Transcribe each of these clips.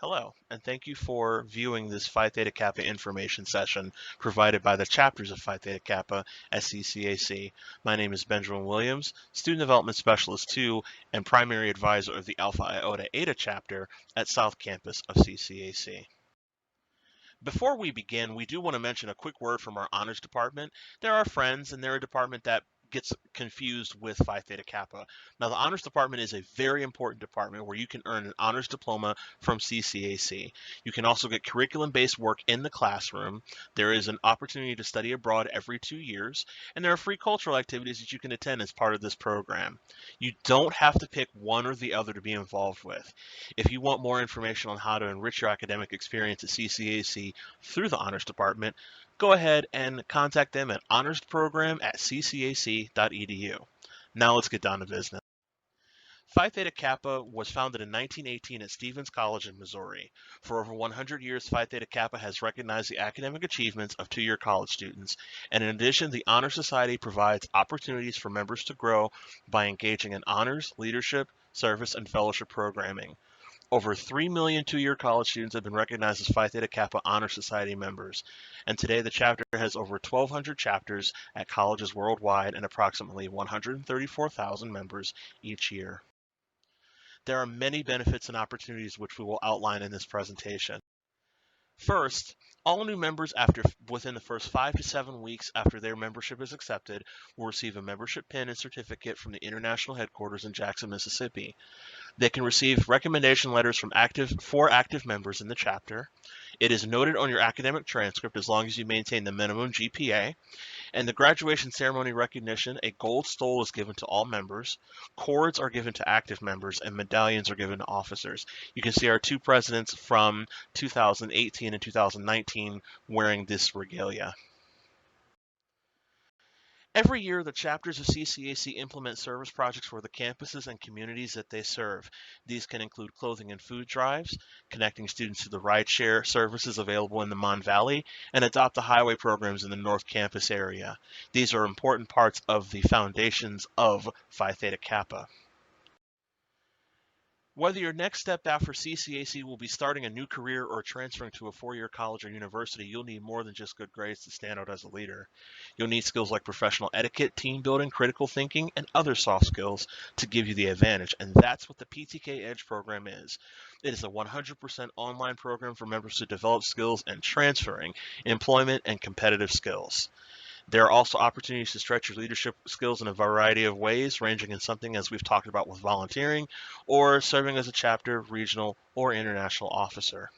Hello, and thank you for viewing this Phi Theta Kappa information session provided by the chapters of Phi Theta Kappa at CCAC. My name is Benjamin Williams, Student Development Specialist 2 and Primary Advisor of the Alpha Iota Eta chapter at South Campus of CCAC. Before we begin, we do want to mention a quick word from our honors department. They're our friends, and they're a department that gets confused with Phi Theta Kappa. Now, the honors department is a very important department where you can earn an honors diploma from CCAC. You can also get curriculum-based work in the classroom. There is an opportunity to study abroad every 2 years, and there are free cultural activities that you can attend as part of this program. You don't have to pick one or the other to be involved with. If you want more information on how to enrich your academic experience at CCAC through the honors department, go ahead and contact them at honorsprogram@ccac.edu. Now let's get down to business. Phi Theta Kappa was founded in 1918 at Stevens College in Missouri. For over 100 years, Phi Theta Kappa has recognized the academic achievements of two-year college students, and in addition, the Honor Society provides opportunities for members to grow by engaging in honors, leadership, service, and fellowship programming. Over 3 million two-year college students have been recognized as Phi Theta Kappa Honor Society members, and today the chapter has over 1,200 chapters at colleges worldwide and approximately 134,000 members each year. There are many benefits and opportunities which we will outline in this presentation. First, all new members within the first 5 to 7 weeks after their membership is accepted will receive a membership pin and certificate from the international headquarters in Jackson, Mississippi. They can receive recommendation letters from four active members in the chapter. It is noted on your academic transcript as long as you maintain the minimum GPA. And the graduation ceremony recognition, a gold stole is given to all members. Cords are given to active members, and medallions are given to officers. You can see our two presidents from 2018 and 2019 wearing this regalia. Every year, the chapters of CCAC implement service projects for the campuses and communities that they serve. These can include clothing and food drives, connecting students to the rideshare services available in the Mon Valley, and adopt the highway programs in the North Campus area. These are important parts of the foundations of Phi Theta Kappa. Whether your next step after CCAC will be starting a new career or transferring to a four-year college or university, you'll need more than just good grades to stand out as a leader. You'll need skills like professional etiquette, team building, critical thinking, and other soft skills to give you the advantage, and that's what the PTK Edge program is. It is a 100% online program for members to develop skills in transferring, employment, and competitive skills. There are also opportunities to stretch your leadership skills in a variety of ways, ranging in something as we've talked about with volunteering or serving as a chapter, regional, or international officer.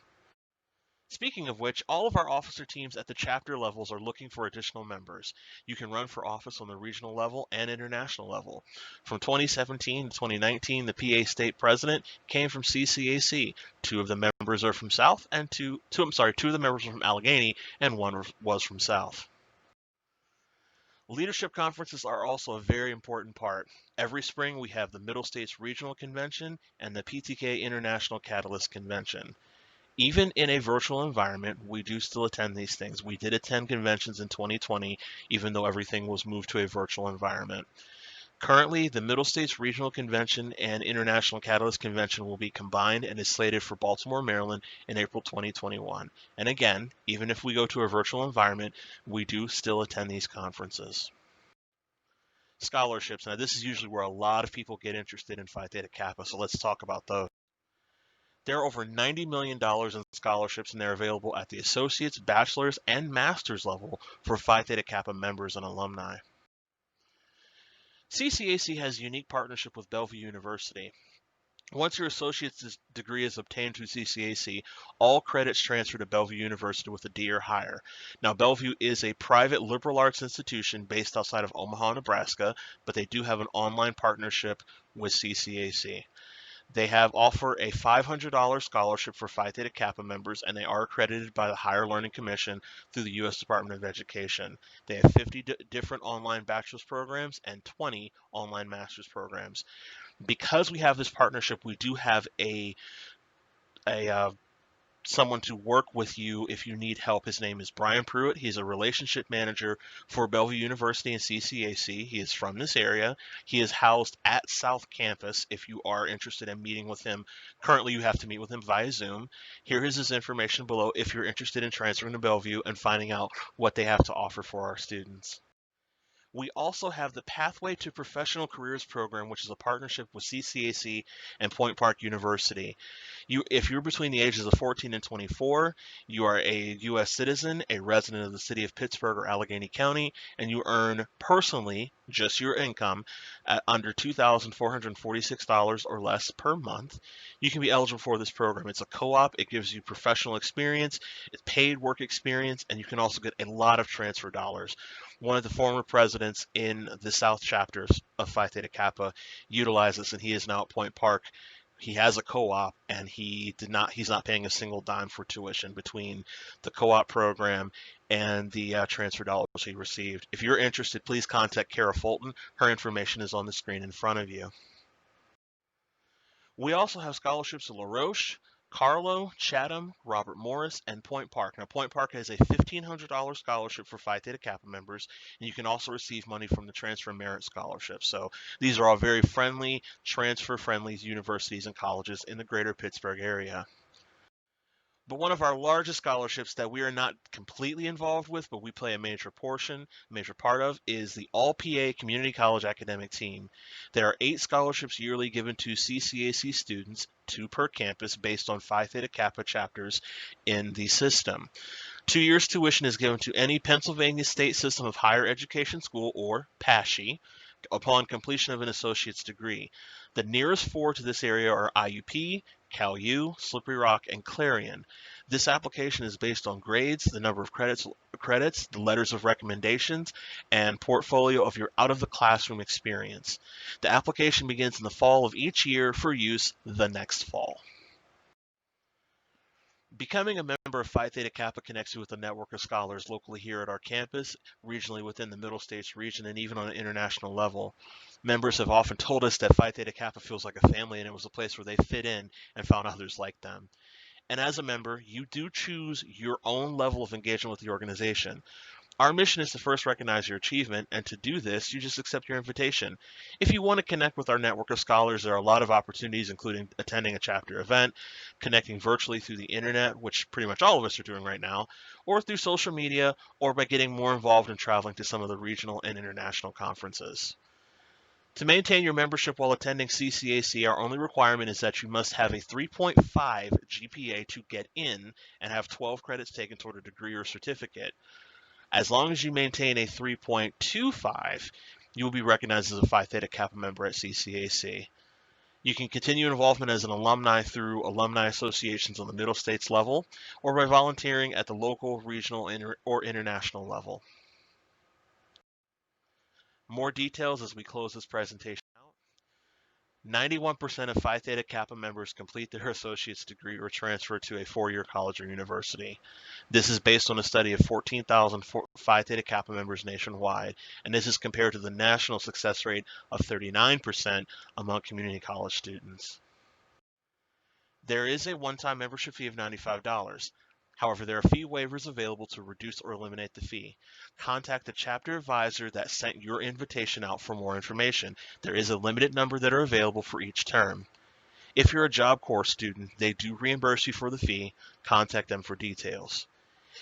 Speaking of which, all of our officer teams at the chapter levels are looking for additional members. You can run for office on the regional level and international level. From 2017 to 2019, the PA state president came from CCAC. Two of the members are from South, and two of the members were from Allegheny, and one was from South. Leadership conferences are also a very important part. Every spring we have the Middle States Regional Convention and the PTK International Catalyst Convention. Even in a virtual environment, we do still attend these things. We did attend conventions in 2020, even though everything was moved to a virtual environment. Currently, the Middle States Regional Convention and International Catalyst Convention will be combined and is slated for Baltimore, Maryland in April 2021. And again, even if we go to a virtual environment, we do still attend these conferences. Scholarships. Now, this is usually where a lot of people get interested in Phi Theta Kappa, so let's talk about those. There are over $90 million in scholarships, and they're available at the associate's, bachelor's, and master's level for Phi Theta Kappa members and alumni. CCAC has a unique partnership with Bellevue University. Once your associate's degree is obtained through CCAC, all credits transfer to Bellevue University with a D or higher. Now, Bellevue is a private liberal arts institution based outside of Omaha, Nebraska, but they do have an online partnership with CCAC. They offer a $500 scholarship for Phi Theta Kappa members, and they are accredited by the Higher Learning Commission through the U.S. Department of Education. They have 50 different online bachelor's programs and 20 online master's programs. Because we have this partnership, we do have a someone to work with you if you need help. His name is Brian Pruitt. He's a relationship manager for Bellevue University and CCAC. He is from this area. He is housed at South Campus. If you are interested in meeting with him, currently you have to meet with him via Zoom. Here is his information below if you're interested in transferring to Bellevue and finding out what they have to offer for our students. We also have the Pathway to Professional Careers program, which is a partnership with CCAC and Point Park University. If you're between the ages of 14 and 24, you are a U.S. citizen, a resident of the city of Pittsburgh or Allegheny County, and you earn personally just your income at under $2,446 or less per month, you can be eligible for this program. It's a co-op. It gives you professional experience, it's paid work experience, and you can also get a lot of transfer dollars. One of the former presidents in the South chapters of Phi Theta Kappa utilizes, and he is now at Point Park. He has a co-op, and he's not paying a single dime for tuition between the co-op program and the transfer dollars he received. If you're interested, please contact Kara Fulton. Her information is on the screen in front of you. We also have scholarships to La Roche, Carlo, Chatham, Robert Morris, and Point Park. Now, Point Park has a $1,500 scholarship for Phi Theta Kappa members, and you can also receive money from the Transfer Merit Scholarship. So these are all very friendly, transfer-friendly universities and colleges in the greater Pittsburgh area. But one of our largest scholarships that we are not completely involved with, but we play a major part of, is the All-PA Community College Academic Team. There are 8 scholarships yearly given to CCAC students, 2 per campus, based on Phi Theta Kappa chapters in the system. 2 years tuition is given to any Pennsylvania State System of Higher Education school, or PASHE, upon completion of an associate's degree. The nearest 4 to this area are IUP, CalU, Slippery Rock, and Clarion. This application is based on grades, the number of credits, the letters of recommendations, and portfolio of your out-of-the-classroom experience. The application begins in the fall of each year for use the next fall. Becoming a member of Phi Theta Kappa connects you with a network of scholars locally here at our campus, regionally within the Middle States region, and even on an international level. Members have often told us that Phi Theta Kappa feels like a family, and it was a place where they fit in and found others like them. And as a member, you do choose your own level of engagement with the organization. Our mission is to first recognize your achievement, and to do this, you just accept your invitation. If you want to connect with our network of scholars, there are a lot of opportunities, including attending a chapter event, connecting virtually through the internet, which pretty much all of us are doing right now, or through social media, or by getting more involved in traveling to some of the regional and international conferences. To maintain your membership while attending CCAC, our only requirement is that you must have a 3.5 GPA to get in and have 12 credits taken toward a degree or certificate. As long as you maintain a 3.25, you will be recognized as a Phi Theta Kappa member at CCAC. You can continue involvement as an alumni through alumni associations on the Middle States level, or by volunteering at the local, regional, or international level. More details as we close this presentation out. 91% of Phi Theta Kappa members complete their associate's degree or transfer to a 4-year college or university. This is based on a study of 14,000 Phi Theta Kappa members nationwide, and this is compared to the national success rate of 39% among community college students. There is a one-time membership fee of $95. However, there are fee waivers available to reduce or eliminate the fee. Contact the chapter advisor that sent your invitation out for more information. There is a limited number that are available for each term. If you're a Job Corps student, they do reimburse you for the fee. Contact them for details.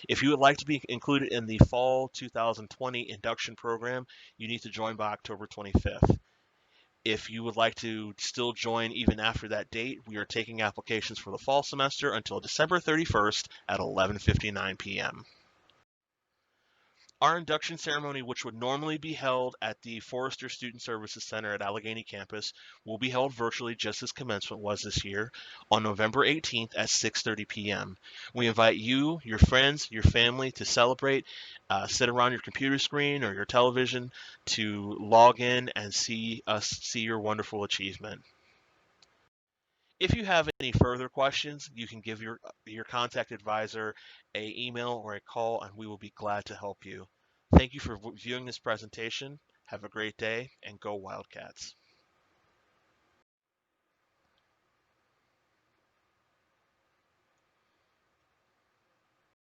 If you would like to be included in the Fall 2020 induction program, you need to join by October 25th. If you would like to still join even after that date, we are taking applications for the fall semester until December 31st at 11:59 p.m. Our induction ceremony, which would normally be held at the Forrester Student Services Center at Allegheny campus, will be held virtually just as commencement was this year on November 18th at 6:30 p.m. We invite you, your friends, your family to celebrate, sit around your computer screen or your television to log in and see us see your wonderful achievement. If you have any further questions, you can give your contact advisor an email or a call, and we will be glad to help you. Thank you for viewing this presentation. Have a great day, and go Wildcats.